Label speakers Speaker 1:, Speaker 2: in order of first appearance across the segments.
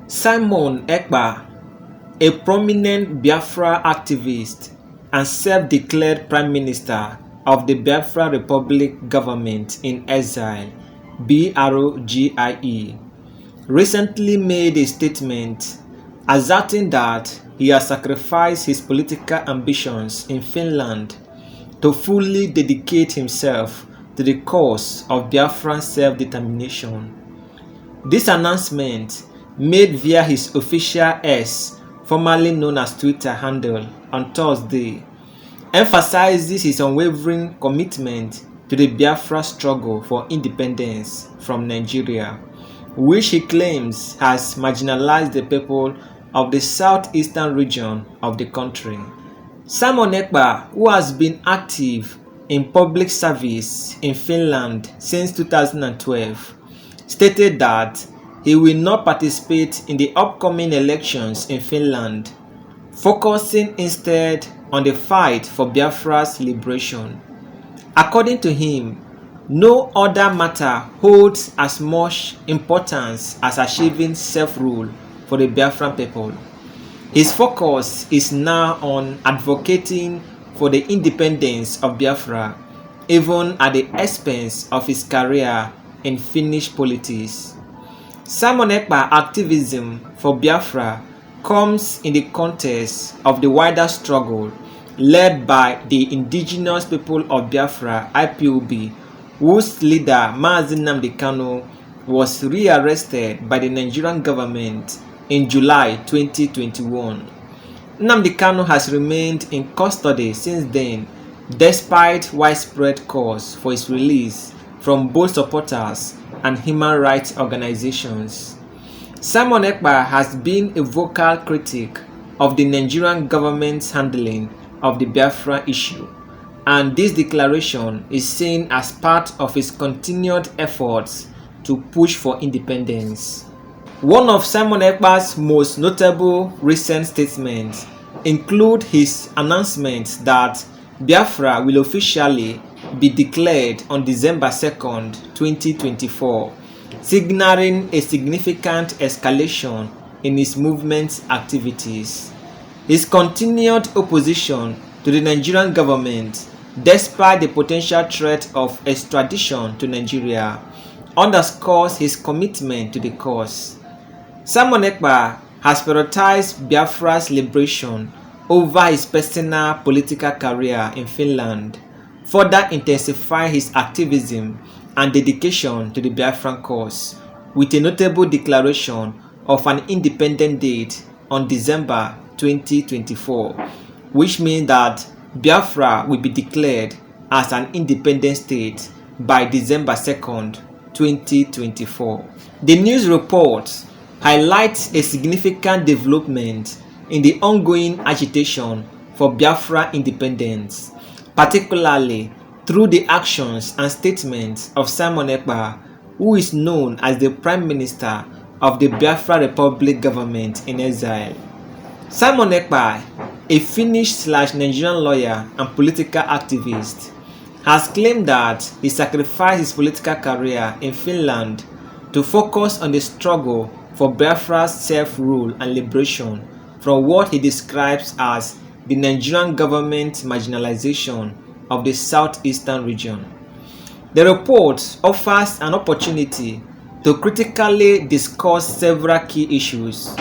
Speaker 1: Simon Ekpa, a prominent Biafra activist and self-declared Prime Minister of the Biafra Republic government in exile (BRGIE), recently made a statement asserting that he has sacrificed his political ambitions in Finland to fully dedicate himself to the cause of Biafran self-determination. This announcement, made via his official X, formerly known as Twitter handle, on Thursday, emphasizes his unwavering commitment to the Biafra struggle for independence from Nigeria, which he claims has marginalized the people of the southeastern region of the country. Simon Ekpa, who has been active in public service in Finland since 2012, stated that he will not participate in the upcoming elections in Finland, focusing instead on the fight for Biafra's liberation. According to him, no other matter holds as much importance as achieving self-rule for the Biafran people. His focus is now on advocating for the independence of Biafra, even at the expense of his career in Finnish politics. Simon Ekpa activism for Biafra comes in the context of the wider struggle led by the indigenous people of Biafra (IPOB), whose leader Mazi Nnamdi Kanu was rearrested by the Nigerian government in July 2021. Nnamdi Kanu has remained in custody since then, despite widespread calls for his release from both supporters and human rights organizations. Simon Ekpa has been a vocal critic of the Nigerian government's handling of the Biafra issue, and this declaration is seen as part of his continued efforts to push for independence. One of Simon Ekpa's most notable recent statements include his announcement that Biafra will officially be declared on December 2nd, 2024, signaling a significant escalation in his movement's activities. His continued opposition to the Nigerian government, despite the potential threat of extradition to Nigeria, underscores his commitment to the cause. Simon Ekpa has prioritized Biafra's liberation over his personal political career in Finland, further intensifying his activism and dedication to the Biafran cause, with a notable declaration of an independent date on December 2024, which means that Biafra will be declared as an independent state by December 2nd, 2024. The news report highlights a significant development in the ongoing agitation for Biafra independence, particularly through the actions and statements of Simon Ekpa, who is known as the Prime Minister of the Biafra Republic government in exile. Simon Ekpa, a Finnish/Nigerian lawyer and political activist, has claimed that he sacrificed his political career in Finland to focus on the struggle for Biafra's self-rule and liberation from what he describes as the Nigerian government's marginalization of the southeastern region. The report offers an opportunity to critically discuss several key issues: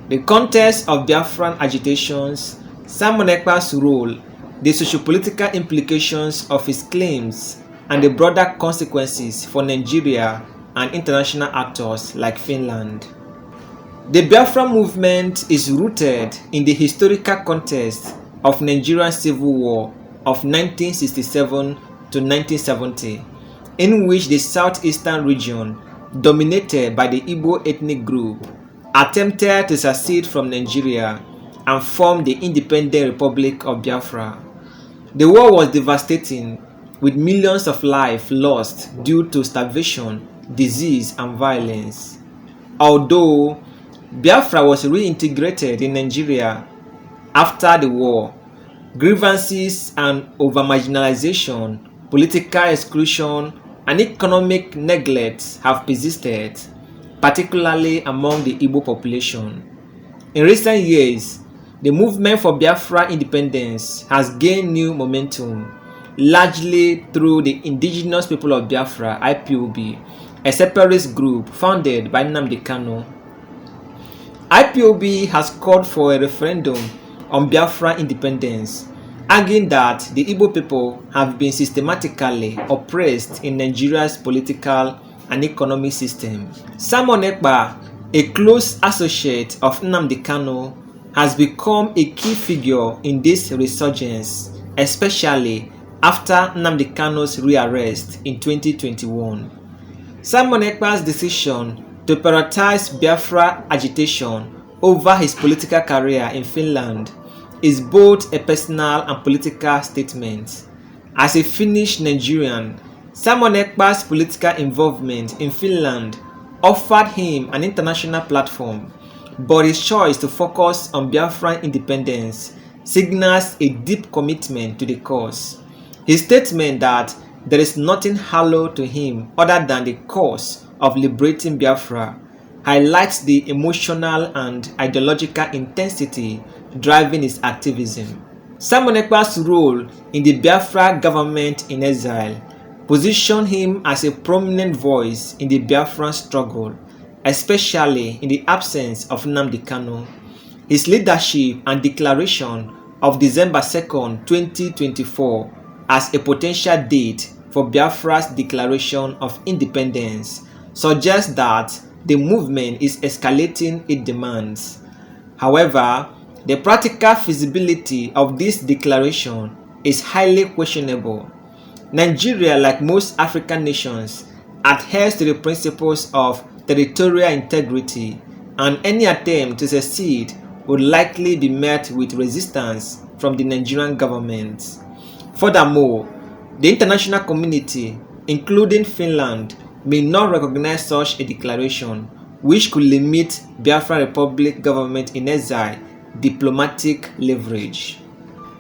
Speaker 1: the context of Biafran agitations, Simon Ekpa's role, the sociopolitical implications of his claims, and the broader consequences for Nigeria and international actors like Finland. The Biafra movement is rooted in the historical context of Nigerian Civil War of 1967 to 1970, in which the southeastern region, dominated by the Igbo ethnic group, attempted to secede from Nigeria and form the Independent Republic of Biafra. The war was devastating, with millions of lives lost due to starvation, disease, and violence. Although Biafra was reintegrated in Nigeria after the war, grievances and over-marginalization, political exclusion, and economic neglect have persisted, particularly among the Igbo population. In recent years, the movement for Biafra independence has gained new momentum, largely through the Indigenous People of Biafra (IPOB), a separatist group founded by Nnamdi Kanu. IPOB has called for a referendum on Biafra independence, arguing that the Igbo people have been systematically oppressed in Nigeria's political and economic system. Simon Ekpa, a close associate of Nnamdi Kanu, has become a key figure in this resurgence, especially after Nnamdi Kanu's rearrest in 2021. Simon Ekpa's decision to prioritize Biafra agitation over his political career in Finland is both a personal and political statement. As a Finnish Nigerian, Simon Ekpa's political involvement in Finland offered him an international platform, but his choice to focus on Biafran independence signals a deep commitment to the cause. His statement that there is nothing hallowed to him other than the cause of liberating Biafra highlights the emotional and ideological intensity driving his activism. Simon Ekpa's role in the Biafra government in exile positioned him as a prominent voice in the Biafran struggle, especially in the absence of Nnamdi Kanu. His leadership and declaration of December 2, 2024 as a potential date for Biafra's declaration of independence suggests that the movement is escalating its demands. However, the practical feasibility of this declaration is highly questionable. Nigeria, like most African nations, adheres to the principles of territorial integrity, and any attempt to secede would likely be met with resistance from the Nigerian government. Furthermore, the international community, including Finland, may not recognize such a declaration, which could limit Biafra Republic government in exile diplomatic leverage.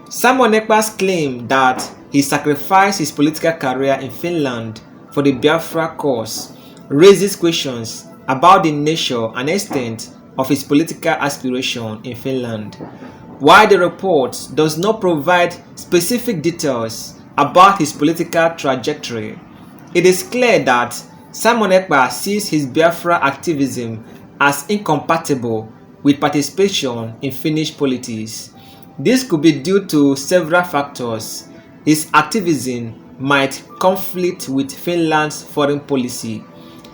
Speaker 1: Simon Ekpa's claim that he sacrificed his political career in Finland for the Biafra cause raises questions about the nature and extent of his political aspiration in Finland. While the report does not provide specific details about his political trajectory, it is clear that Simon Ekpa sees his Biafra activism as incompatible with participation in Finnish politics. This could be due to several factors. His activism might conflict with Finland's foreign policy,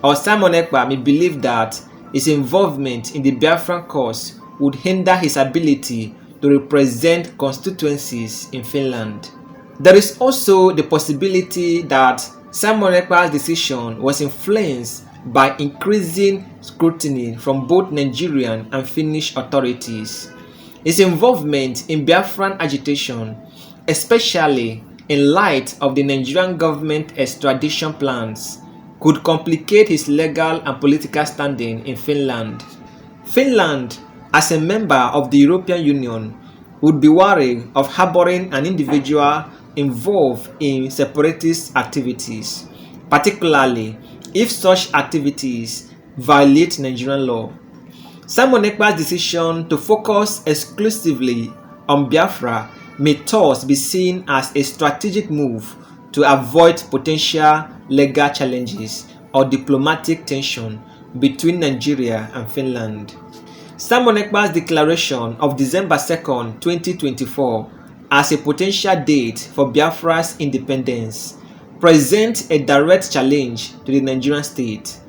Speaker 1: or Simon Ekpa may believe that his involvement in the Biafran cause would hinder his ability to represent constituencies in Finland. There is also the possibility that Simon Ekpa's decision was influenced by increasing scrutiny from both Nigerian and Finnish authorities. His involvement in Biafran agitation, especially in light of the Nigerian government extradition plans, could complicate his legal and political standing in Finland. Finland, as a member of the European Union, would be wary of harboring an individual involved in separatist activities, particularly if such activities violate Nigerian law. Simon Ekpa's decision to focus exclusively on Biafra may thus be seen as a strategic move to avoid potential legal challenges or diplomatic tension between Nigeria and Finland. Simon Ekpa's declaration of December 2, 2024 as a potential date for Biafra's independence presents a direct challenge to the Nigerian state.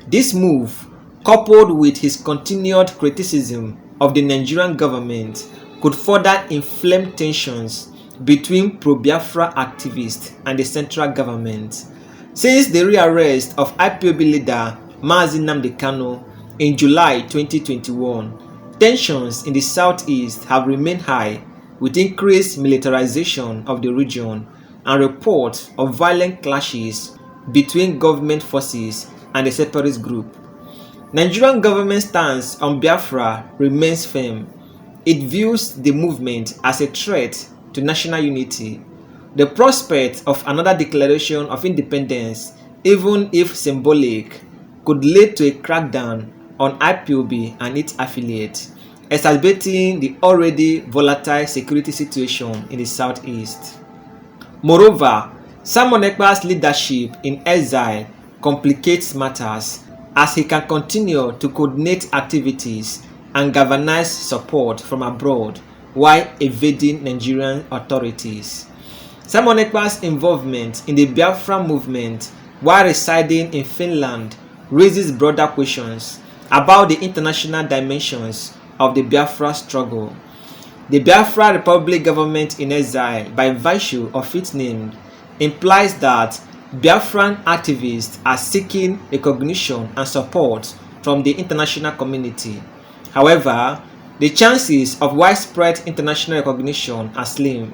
Speaker 1: This move, coupled with his continued criticism of the Nigerian government, could further inflame tensions between pro-Biafra activists and the central government. Since the rearrest of IPOB leader Mazi Nnamdi Kanu in July 2021, tensions in the southeast have remained high, with increased militarization of the region and reports of violent clashes between government forces and the separatist group. Nigerian government stance on Biafra remains firm. It views the movement as a threat to national unity. The prospect of another declaration of independence, even if symbolic, could lead to a crackdown on IPOB and its affiliates, exacerbating the already volatile security situation in the southeast. Moreover, Simon Ekpa's leadership in exile complicates matters as he can continue to coordinate activities and galvanize support from abroad while evading Nigerian authorities. Simon Ekpa's involvement in the Biafra movement while residing in Finland raises broader questions about the international dimensions of the Biafra struggle. The Biafra Republic government in exile, by virtue of its name, implies that Biafran activists are seeking recognition and support from the international community. However, the chances of widespread international recognition are slim.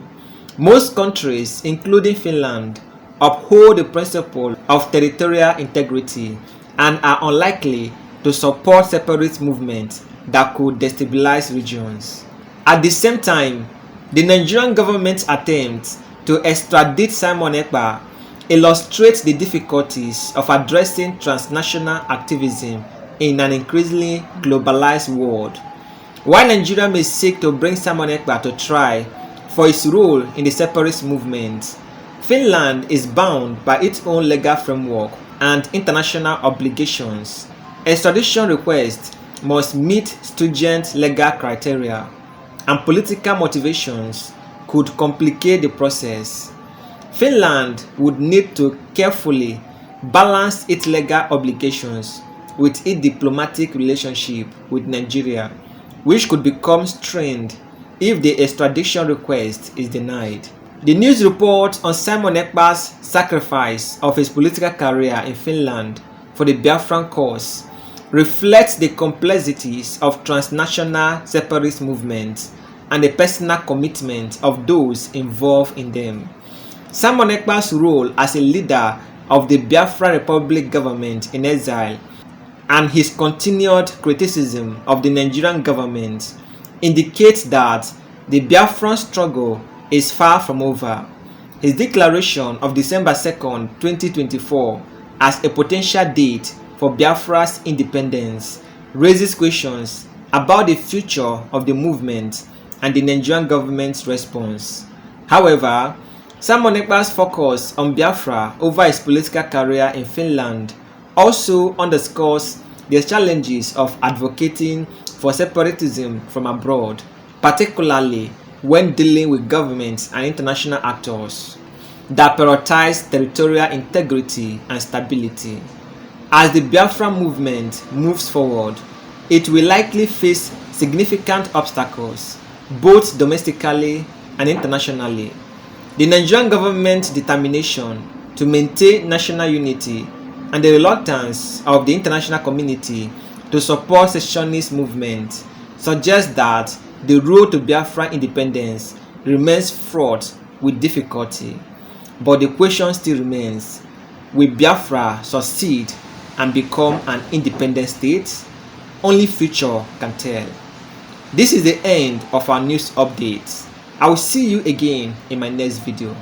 Speaker 1: Most countries, including Finland, uphold the principle of territorial integrity and are unlikely to support separate movements that could destabilize regions. At the same time, the Nigerian government's attempt to extradite Simon Ekpa illustrates the difficulties of addressing transnational activism in an increasingly globalized world. While Nigeria may seek to bring Simon Ekpa to trial for his role in the separatist movement, Finland is bound by its own legal framework and international obligations. Extradition requests must meet stringent legal criteria, and political motivations could complicate the process. Finland would need to carefully balance its legal obligations with its diplomatic relationship with Nigeria, which could become strained if the extradition request is denied. The news report on Simon Ekpa's sacrifice of his political career in Finland for the Biafran cause reflects the complexities of transnational separatist movements and the personal commitment of those involved in them. Simon Ekpa's role as a leader of the Biafra Republic government in exile and his continued criticism of the Nigerian government indicates that the Biafran struggle is far from over. His declaration of December 2nd, 2024 as a potential date for Biafra's independence raises questions about the future of the movement and the Nigerian government's response. However, Simon Ekpa's focus on Biafra over his political career in Finland also underscores the challenges of advocating for separatism from abroad, particularly when dealing with governments and international actors that prioritize territorial integrity and stability. As the Biafra movement moves forward, it will likely face significant obstacles, both domestically and internationally. The Nigerian government's determination to maintain national unity and the reluctance of the international community to support secessionist movement suggests that the road to Biafra independence remains fraught with difficulty. But the question still remains, will Biafra succeed and become an independent state? Only future can tell. This is the end of our news updates. I will see you again in my next video.